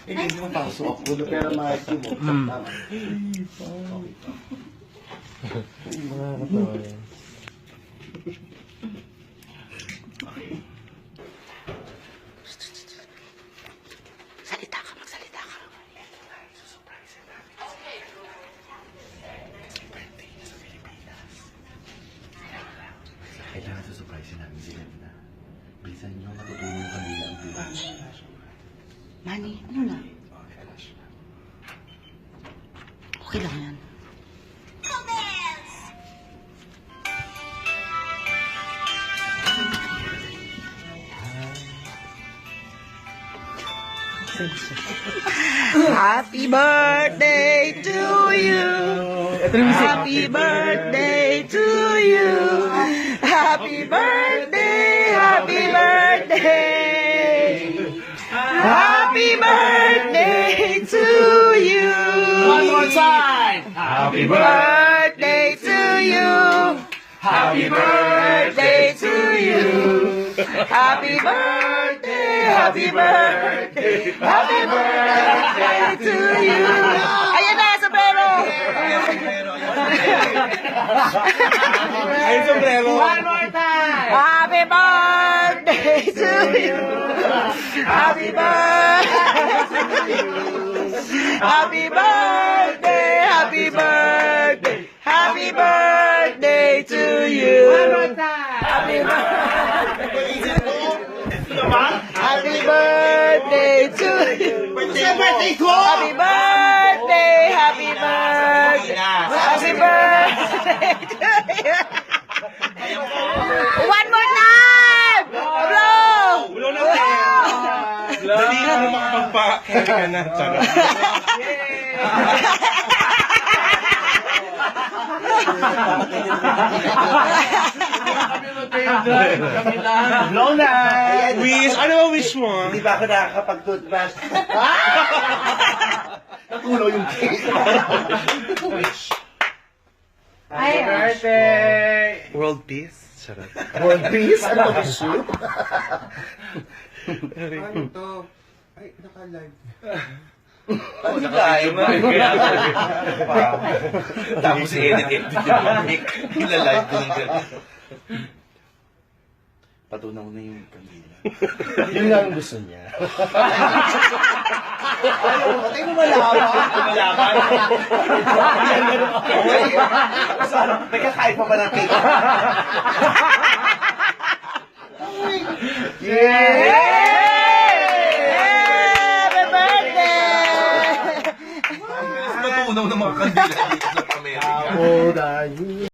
Hindi mo pasok ako, pero mahal mo. Tama. Nakakatawa yan. Salita ka, magsalita ka. Kailangan susurprise namin sila na. Bilisan nyo, matutulong yung kanila ang pila. Manny, ano na? Okay lang yan. Happy birthday to you. Happy birthday to you. Happy birthday, happy birthday. Happy birthday to you. One more time! Happy Birthday to you. Happy Birthday to you. Happy birthday, happy birthday, happy birthday to you. Ayan na, sombrero. Ay, sombrero! One more time. Happy birthday to you. Happy birthday. Happy birthday, happy birthday, happy birthday to you. One more time. Happy birthday. Happy birthday to you. Happy birthday, happy birthday, happy birthday to you. One more time. Blow. Ulo na tayo! Dali na makapagpa-carry ka na. Charot. Blow na! Wish! Ano ba wish mo? Hindi ba ako nakakapag-toothbrush? Nakulo yung cake. Ay, birthday! World peace? Charot. World peace? Ano ba shoot? Ano to? Ay, naka-live. Ano tayo nga? Tapos i-edit yung mic. Ilalive ko ng gano'n. Patunaw na yung kandila. Yun nga ang gusto niya. Patay mo malaman. Malaman? May kakain pa ba ng cake? Yay! Happy birthday! Matunaw ng mga kandila dito sa Amerika. How old are you?